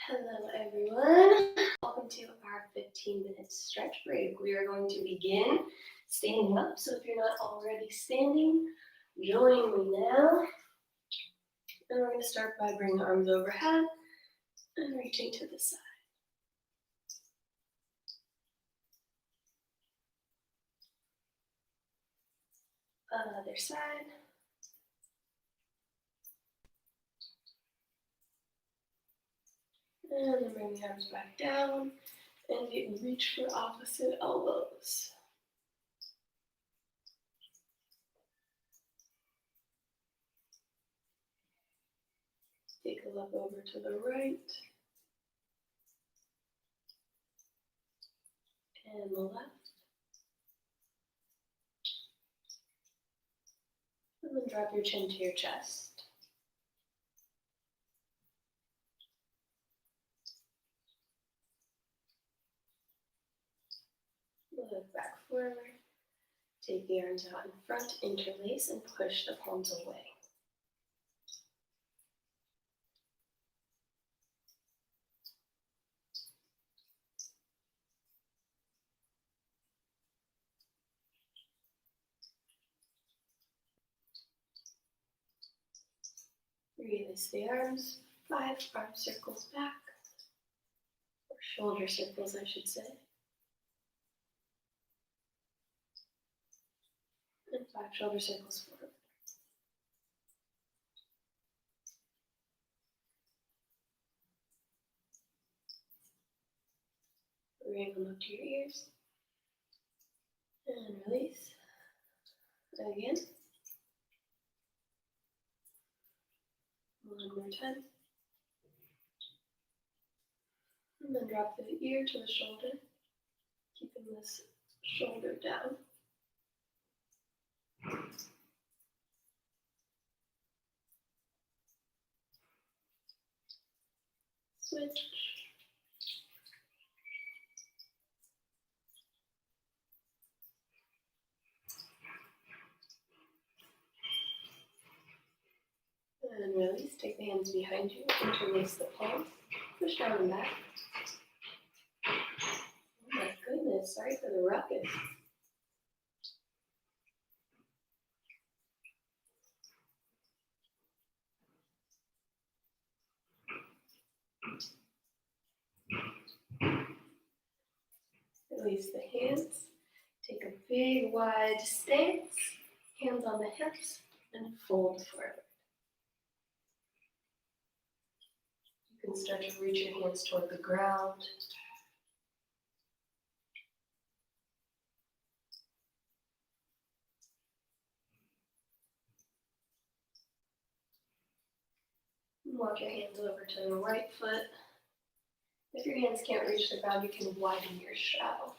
Hello everyone, welcome to our 15-minute stretch break. We are going to begin standing up, so if you're not already standing, join me now. And we're going to start by bringing the arms overhead and reaching to the side. Other side. And then bring the arms back down and reach for opposite elbows. Take a look over to the right and the left. And then drop your chin to your chest. Look back forward. Take the arms out in front, interlace, and push the palms away. Release the arms, 5 arm circles back, or shoulder circles, I should say. And 5 shoulder circles forward. Bring them up to your ears. And release. Again. One more time. And then drop the ear to the shoulder, keeping this shoulder down. Switch. And release. Take the hands behind you, interlace the palms, push down and back. Oh my goodness, sorry for the ruckus. Release the hands. Take a big wide stance, hands on the hips, and fold forward. You can start to reach your hands toward the ground. Walk your hands over to the right foot. If your hands can't reach the ground, you can widen your shadow.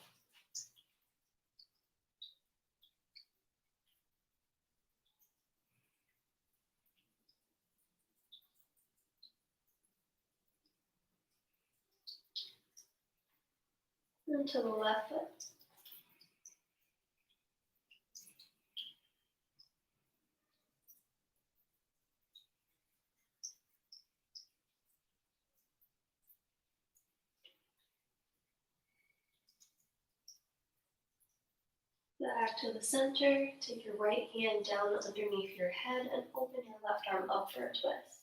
And to the left foot. Back to the center. Take your right hand down underneath your head and open your left arm up for a twist.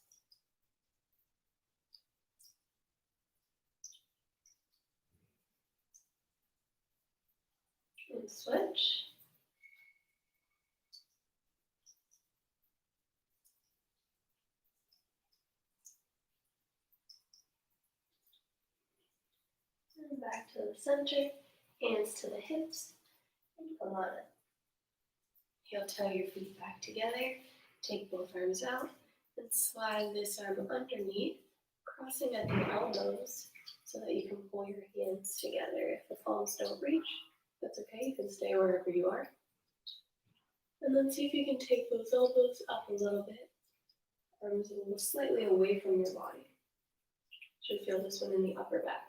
And switch. And back to the center. Hands to the hips. And come on up. Heel toe your feet back together. Take both arms out and slide this arm underneath, crossing at the elbows so that you can pull your hands together. If the palms don't reach, that's okay. You can stay wherever you are. And then see if you can take those elbows up a little bit. Arms a little slightly away from your body. Should feel this one in the upper back.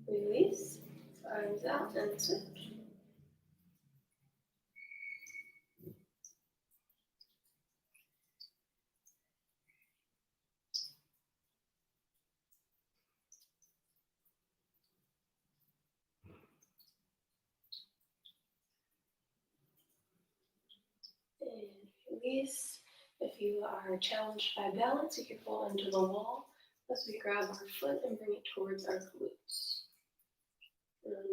Release. arms out and switch. And release. If you are challenged by balance, you can fall into the wall as we grab our foot and bring it towards our glutes.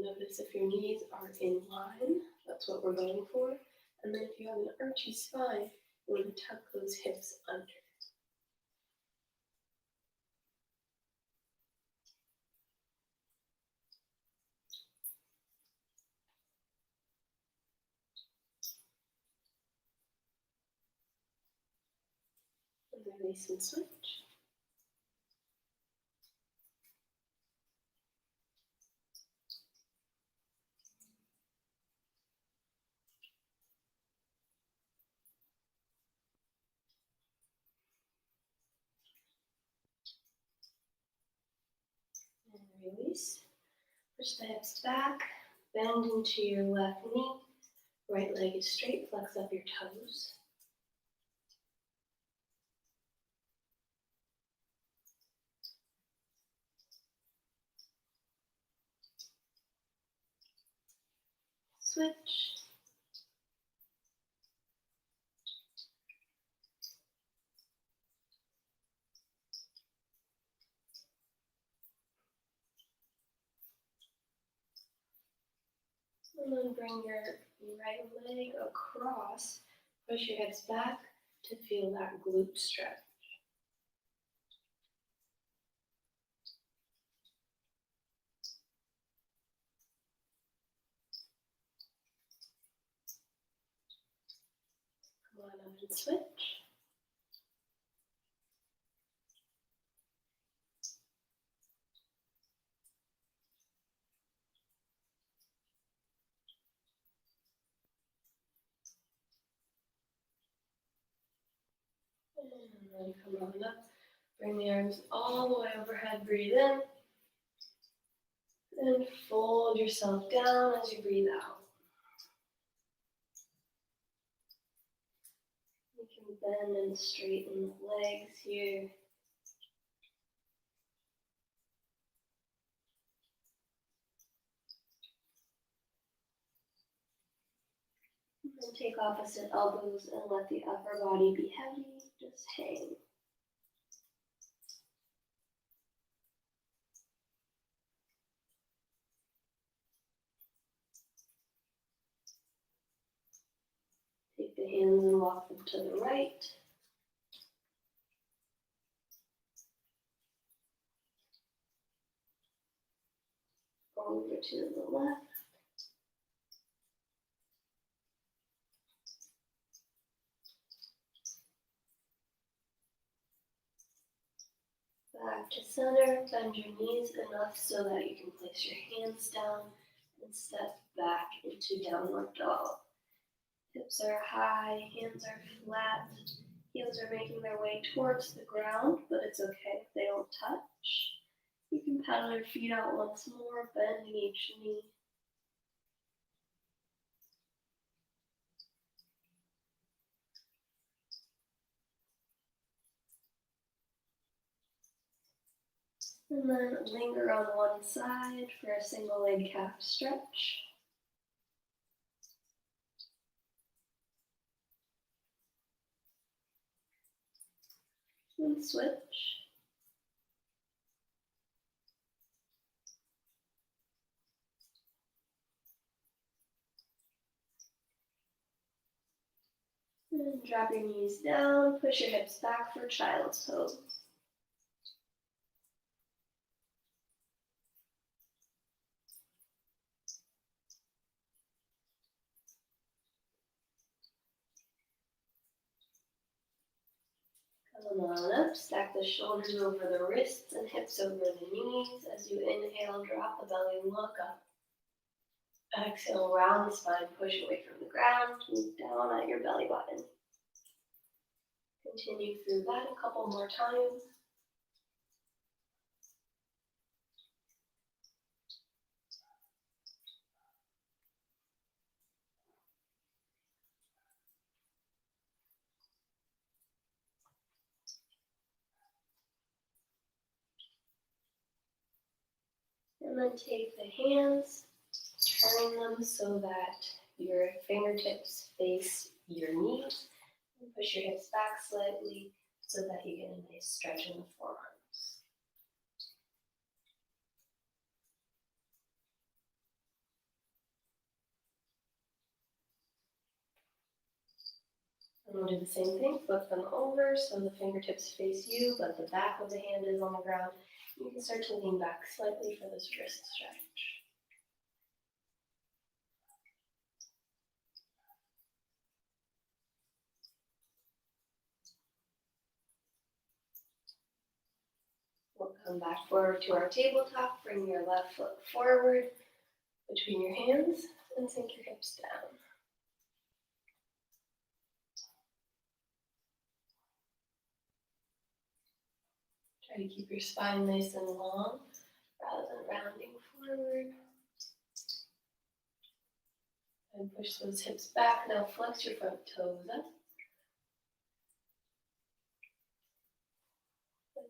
Notice if your knees are in line, that's what we're going for. And then if you have an archy spine, you want to tuck those hips under. And release and switch. And release. Push the hips back, bend into your left knee. Right leg is straight, flex up your toes. Switch. And then bring your right leg across. Push your hips back to feel that glute stretch. Come on up and switch. And then come on up. Bring the arms all the way overhead. Breathe in. And fold yourself down as you breathe out. You can bend and straighten the legs here. And take opposite elbows and let the upper body be heavy. Just hang. Take the hands and walk them to the right. Over to the left. Back to center. Bend your knees enough so that you can place your hands down and step back into downward dog. Hips are high, hands are flat. Heels are making their way towards the ground, but it's okay if they don't touch. You can pedal your feet out once more, bending each knee. And then linger on one side for a single leg calf stretch. And switch. And drop your knees down, push your hips back for child's pose. Come on up, stack the shoulders over the wrists and hips over the knees. As you inhale, drop the belly, look up. Exhale, round the spine, push away from the ground, move down at your belly button. Continue through that a couple more times. And then take the hands, turn them so that your fingertips face your knees. And push your hips back slightly so that you get a nice stretch in the forearms. And we'll do the same thing, flip them over so the fingertips face you, but the back of the hand is on the ground. You can start to lean back slightly for this wrist stretch. We'll come back forward to our tabletop, bring your left foot forward between your hands and sink your hips down. Try to keep your spine nice and long rather than rounding forward. And push those hips back. Now flex your front toes up.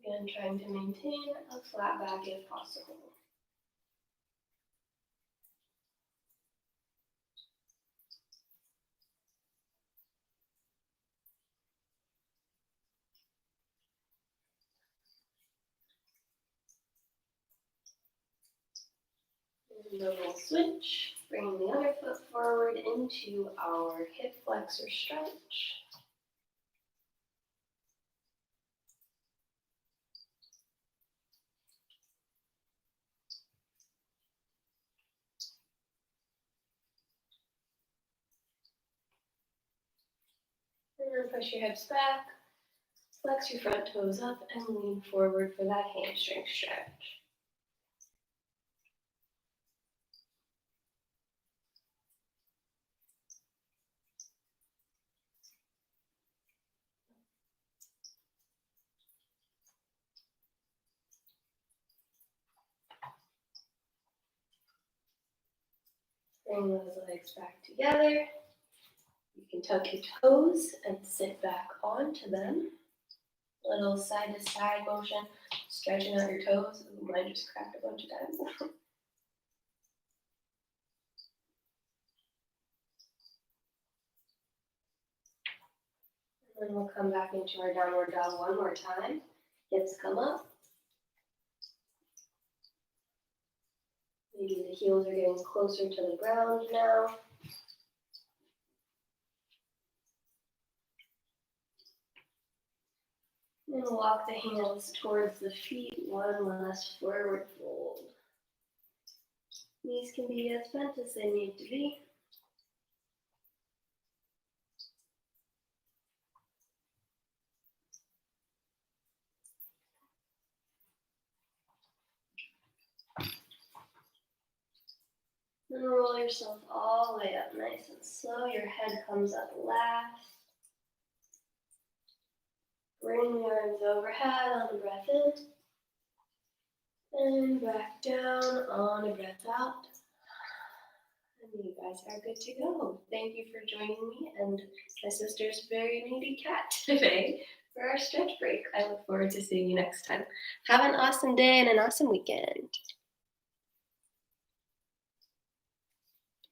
Again, trying to maintain a flat back if possible. And then we'll switch, bring the other foot forward into our hip flexor stretch. And then push your hips back, flex your front toes up, and lean forward for that hamstring stretch. Bring those legs back together. You can tuck your toes and sit back onto them. Little side to side motion, stretching out your toes. Ooh, mine just cracked a bunch of times. And then we'll come back into our downward dog one more time. Hips come up. Maybe the heels are getting closer to the ground now. And walk the hands towards the feet, one last forward fold. Knees can be as bent as they need to be. Then roll yourself all the way up nice and slow. Your head comes up last. Bring the arms overhead on a breath in. And back down on a breath out. And you guys are good to go. Thank you for joining me and my sister's very needy cat today for our stretch break. I look forward to seeing you next time. Have an awesome day and an awesome weekend.